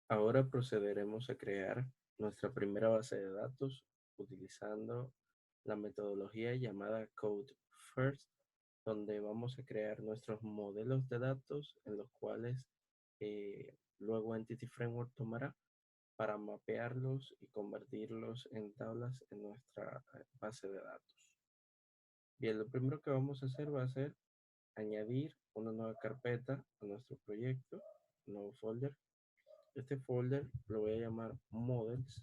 Ahora procederemos a crear nuestra primera base de datos utilizando la metodología llamada Code First, donde vamos a crear nuestros modelos de datos en los cuales luego Entity Framework tomará para mapearlos y convertirlos en tablas en nuestra base de datos. Bien, lo primero que vamos a hacer va a ser añadir una nueva carpeta a nuestro proyecto, un nuevo folder. Este folder lo voy a llamar Models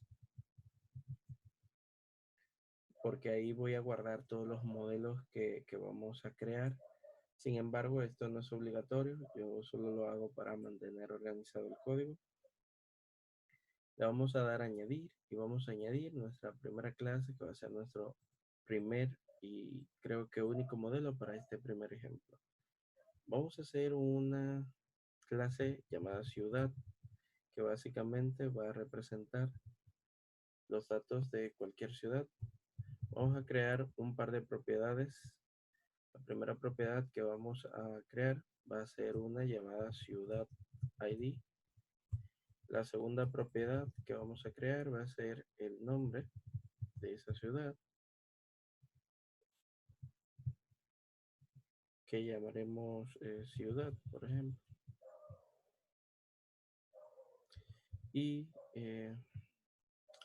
porque ahí voy a guardar todos los modelos que vamos a crear. Sin embargo, esto no es obligatorio, yo solo lo hago para mantener organizado el código. Le vamos a dar a añadir y vamos a añadir nuestra primera clase que va a ser nuestro primer y creo que único modelo para este primer ejemplo. Vamos a hacer una clase llamada ciudad que básicamente va a representar los datos de cualquier ciudad. Vamos a crear un par de propiedades. La primera propiedad que vamos a crear va a ser una llamada ciudad ID. La segunda propiedad que vamos a crear va a ser el nombre de esa ciudad, que llamaremos ciudad, por ejemplo. Y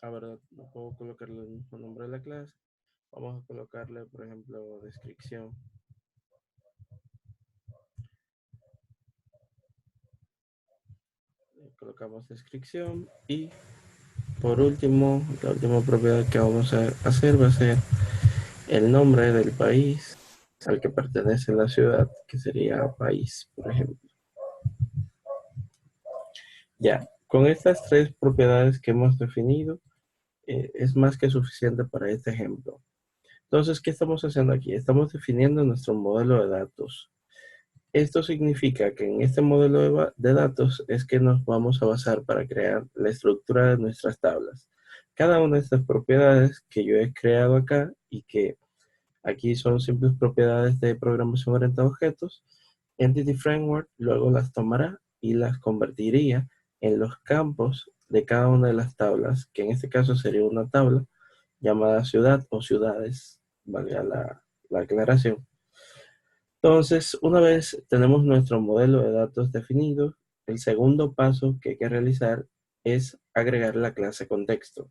a ver, no puedo colocarle el mismo nombre de la clase. Vamos a colocarle, por ejemplo, descripción. Colocamos descripción y por último, la última propiedad que vamos a hacer va a ser el nombre del país al que pertenece la ciudad, que sería país, por ejemplo. Ya, con estas tres propiedades que hemos definido, es más que suficiente para este ejemplo. Entonces, ¿qué estamos haciendo aquí? Estamos definiendo nuestro modelo de datos. Esto significa que en este modelo de datos es que nos vamos a basar para crear la estructura de nuestras tablas. Cada una de estas propiedades que yo he creado acá y que aquí son simples propiedades de programación orientada a objetos, Entity Framework luego las tomará y las convertiría en los campos de cada una de las tablas, que en este caso sería una tabla llamada ciudad o ciudades, valga la aclaración. Entonces, una vez tenemos nuestro modelo de datos definido, el segundo paso que hay que realizar es agregar la clase contexto.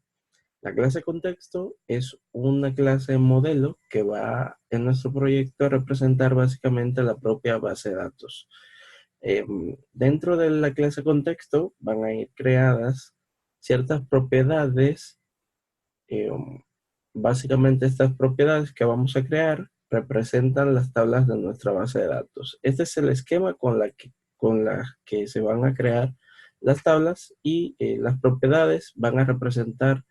La clase contexto es una clase modelo que va en nuestro proyecto a representar básicamente la propia base de datos. Dentro de la clase contexto van a ir creadas ciertas propiedades. Básicamente estas propiedades que vamos a crear representan las tablas de nuestra base de datos. Este es el esquema con la que se van a crear las tablas y las propiedades van a representar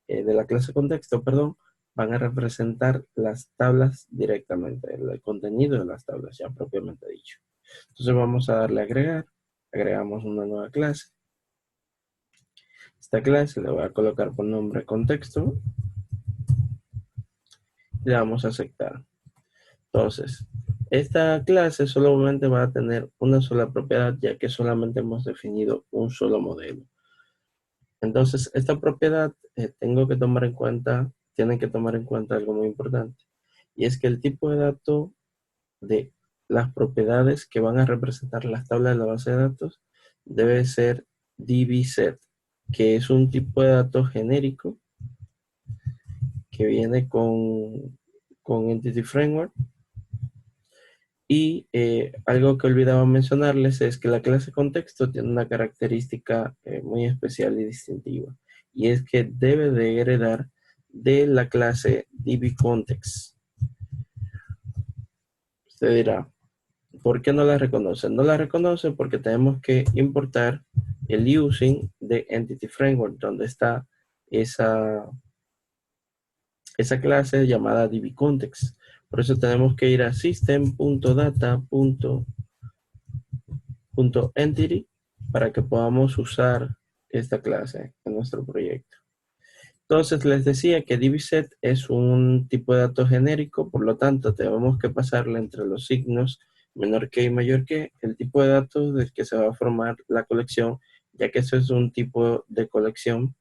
de la clase contexto, perdón, van a representar las tablas directamente, el contenido de las tablas ya propiamente dicho. Entonces vamos a darle a agregar, agregamos una nueva clase. Esta clase le voy a colocar por nombre contexto y le vamos a aceptar. Entonces, esta clase solamente va a tener una sola propiedad ya que solamente hemos definido un solo modelo. Entonces, esta propiedad tienen que tomar en cuenta algo muy importante. Y es que el tipo de dato de las propiedades que van a representar las tablas de la base de datos debe ser dbset, que es un tipo de dato genérico que viene con Entity Framework. Y algo que olvidaba mencionarles es que la clase contexto tiene una característica muy especial y distintiva. Y es que debe de heredar de la clase dbContext. Usted dirá, ¿por qué no la reconoce? No la reconoce porque tenemos que importar el using de Entity Framework, donde está esa clase llamada dbContext. Por eso tenemos que ir a system.data.entity para que podamos usar esta clase en nuestro proyecto. Entonces les decía que dbset es un tipo de dato genérico, por lo tanto tenemos que pasarle entre los signos menor que y mayor que el tipo de datos del que se va a formar la colección ya que eso es un tipo de colección.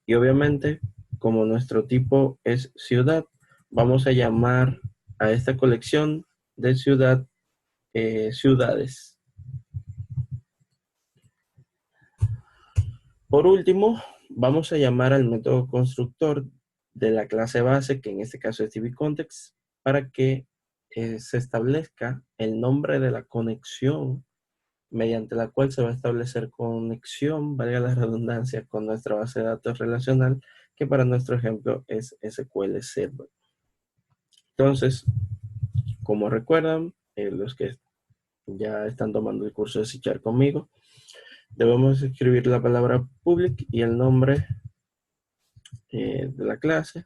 Y obviamente, como nuestro tipo es ciudad, vamos a llamar a esta colección de ciudad ciudades. Por último, vamos a llamar al método constructor de la clase base, que en este caso es DBContext, para que se establezca el nombre de la conexión mediante la cual se va a establecer conexión, valga la redundancia, con nuestra base de datos relacional, que para nuestro ejemplo es SQL Server. Entonces, como recuerdan, los que ya están tomando el curso de C# conmigo, debemos escribir la palabra public y el nombre de la clase,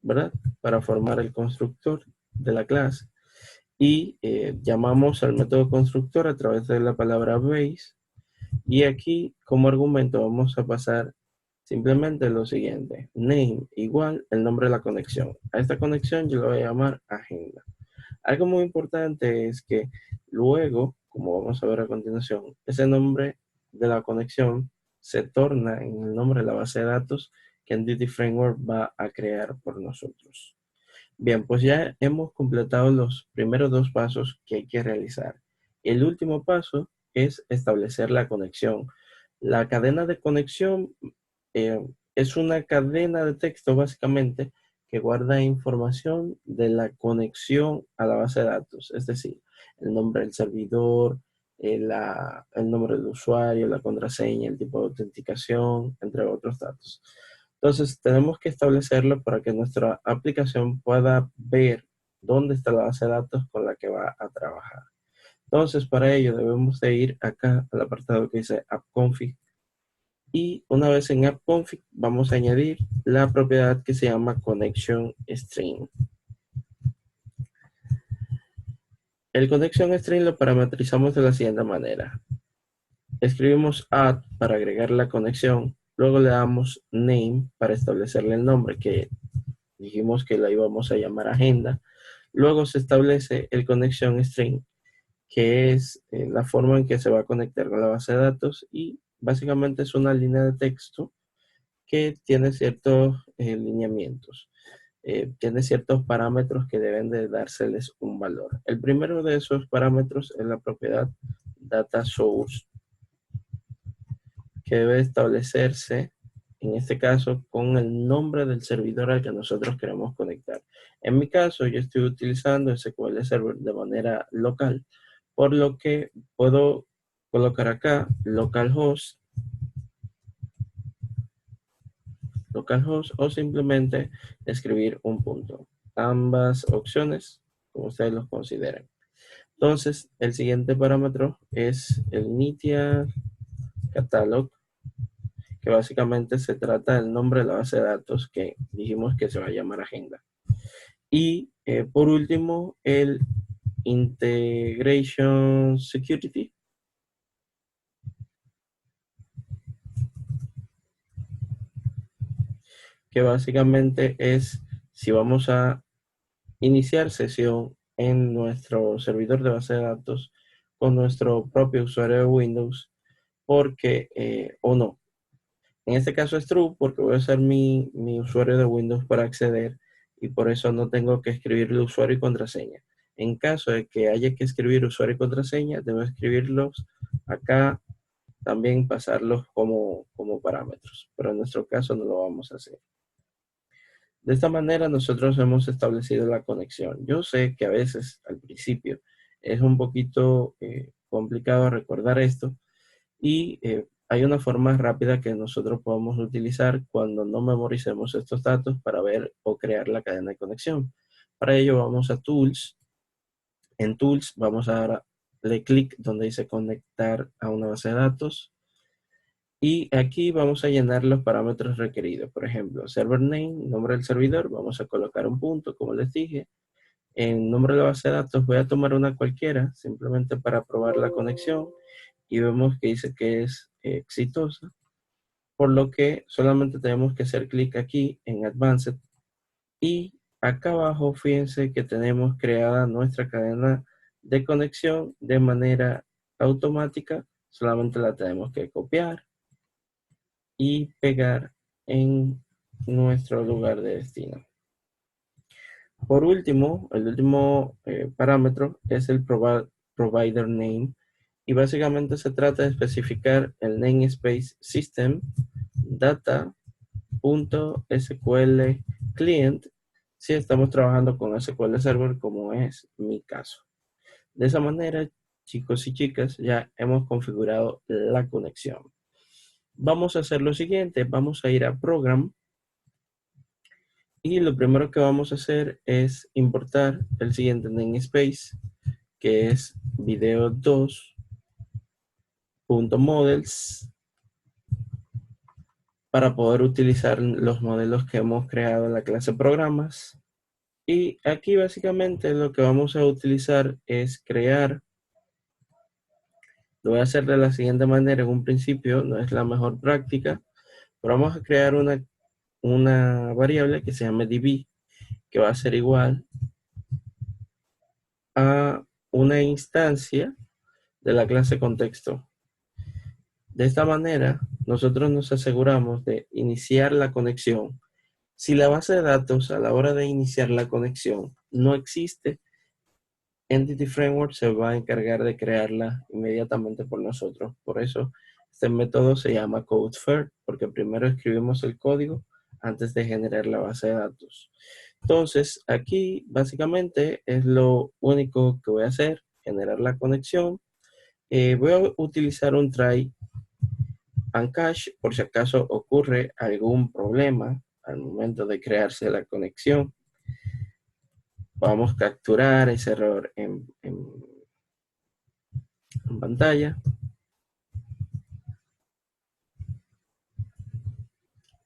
¿verdad? Para formar el constructor de la clase. Y llamamos al método constructor a través de la palabra base. Y aquí, como argumento, vamos a pasar simplemente lo siguiente: name igual el nombre de la conexión. A esta conexión yo le voy a llamar agenda. Algo muy importante es que luego, como vamos a ver a continuación, ese nombre de la conexión se torna en el nombre de la base de datos que Entity Framework va a crear por nosotros. Bien, pues ya hemos completado los primeros dos pasos que hay que realizar. El último paso es establecer la conexión. La cadena de conexión eh, es una cadena de texto básicamente que guarda información de la conexión a la base de datos, es decir, el nombre del servidor, el nombre del usuario, la contraseña, el tipo de autenticación, entre otros datos. Entonces, tenemos que establecerlo para que nuestra aplicación pueda ver dónde está la base de datos con la que va a trabajar. Entonces, para ello debemos de ir acá al apartado que dice AppConfig, y una vez en AppConfig vamos a añadir la propiedad que se llama Connection String. El Connection String lo parametrizamos de la siguiente manera. Escribimos add para agregar la conexión, luego le damos name para establecerle el nombre, que dijimos que la íbamos a llamar agenda. Luego se establece el Connection String, que es la forma en que se va a conectar con la base de datos, y básicamente es una línea de texto que tiene ciertos lineamientos, tiene ciertos parámetros que deben de dárseles un valor. El primero de esos parámetros es la propiedad data source, que debe establecerse, en este caso, con el nombre del servidor al que nosotros queremos conectar. En mi caso, yo estoy utilizando SQL Server de manera local, por lo que puedo colocar acá localhost o simplemente escribir un punto. Ambas opciones, como ustedes los consideren. Entonces, el siguiente parámetro es el Nitia Catalog, que básicamente se trata del nombre de la base de datos que dijimos que se va a llamar agenda. Y por último, el Integration Security, que básicamente es si vamos a iniciar sesión en nuestro servidor de base de datos con nuestro propio usuario de Windows, porque o no. En este caso es true porque voy a usar mi usuario de Windows para acceder, y por eso no tengo que escribir el usuario y contraseña. En caso de que haya que escribir usuario y contraseña, debo escribirlos acá, también pasarlos como parámetros, pero en nuestro caso no lo vamos a hacer. De esta manera nosotros hemos establecido la conexión. Yo sé que a veces al principio es un poquito complicado recordar esto, y hay una forma rápida que nosotros podemos utilizar cuando no memoricemos estos datos para ver o crear la cadena de conexión. Para ello vamos a Tools. En Tools vamos a darle clic donde dice conectar a una base de datos. Y aquí vamos a llenar los parámetros requeridos. Por ejemplo, server name, nombre del servidor, vamos a colocar un punto, como les dije. En nombre de la base de datos voy a tomar una cualquiera, simplemente para probar la conexión. Y vemos que dice que es exitosa, por lo que solamente tenemos que hacer clic aquí en Advanced. Y acá abajo, fíjense que tenemos creada nuestra cadena de conexión de manera automática solamente la tenemos que copiar y pegar en nuestro lugar de destino. Por último, el último parámetro es el provider name, y básicamente se trata de especificar el namespace system data.sql client si estamos trabajando con SQL Server, como es mi caso. De esa manera, chicos y chicas, ya hemos configurado la conexión. Vamos a hacer lo siguiente, vamos a ir a Program y lo primero que vamos a hacer es importar el siguiente namespace, que es video2.models, para poder utilizar los modelos que hemos creado en la clase programas. Y aquí básicamente lo que vamos a utilizar es crear. Lo voy a hacer de la siguiente manera. En un principio no es la mejor práctica, pero vamos a crear una variable que se llame db, que va a ser igual a una instancia de la clase contexto. De esta manera, nosotros nos aseguramos de iniciar la conexión. Si la base de datos a la hora de iniciar la conexión no existe, Entity Framework se va a encargar de crearla inmediatamente por nosotros. Por eso este método se llama CodeFirst, porque primero escribimos el código antes de generar la base de datos. Entonces, aquí básicamente es lo único que voy a hacer, generar la conexión. Voy a utilizar un try and catch por si acaso ocurre algún problema al momento de crearse la conexión. Vamos a capturar ese error en pantalla.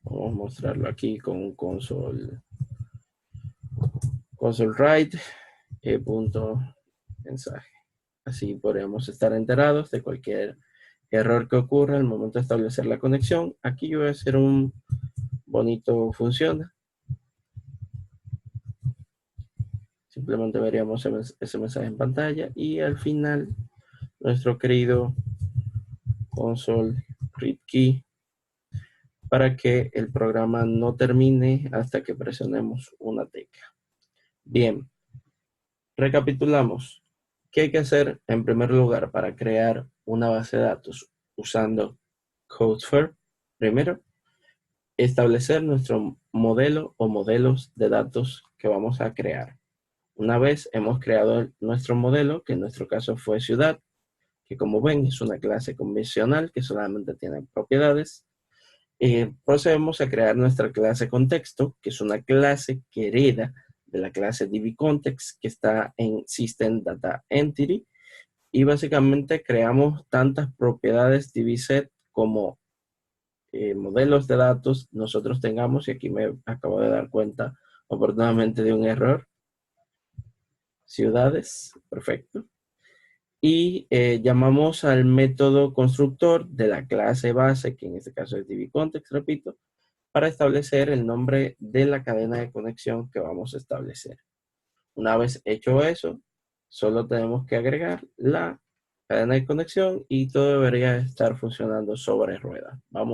Vamos a mostrarlo aquí con un console write punto mensaje. Así podríamos estar enterados de cualquier error que ocurra al momento de establecer la conexión. Aquí yo voy a hacer un bonito funciona. Simplemente veríamos ese mensaje en pantalla y al final nuestro querido console read key, para que el programa no termine hasta que presionemos una tecla. Bien, recapitulamos. ¿Qué hay que hacer en primer lugar para crear una base de datos usando CodeFirst? Primero, establecer nuestro modelo o modelos de datos que vamos a crear. Una vez hemos creado nuestro modelo, que en nuestro caso fue ciudad, que como ven es una clase convencional que solamente tiene propiedades, procedemos a crear nuestra clase contexto, que es una clase que hereda de la clase dbContext que está en System Data Entity, y básicamente creamos tantas propiedades dbset como modelos de datos nosotros tengamos, y aquí me acabo de dar cuenta oportunamente de un error. Ciudades, perfecto. Y llamamos al método constructor de la clase base, que en este caso es dbContext, repito, para establecer el nombre de la cadena de conexión que vamos a establecer. Una vez hecho eso, solo tenemos que agregar la cadena de conexión y todo debería estar funcionando sobre ruedas. Vamos.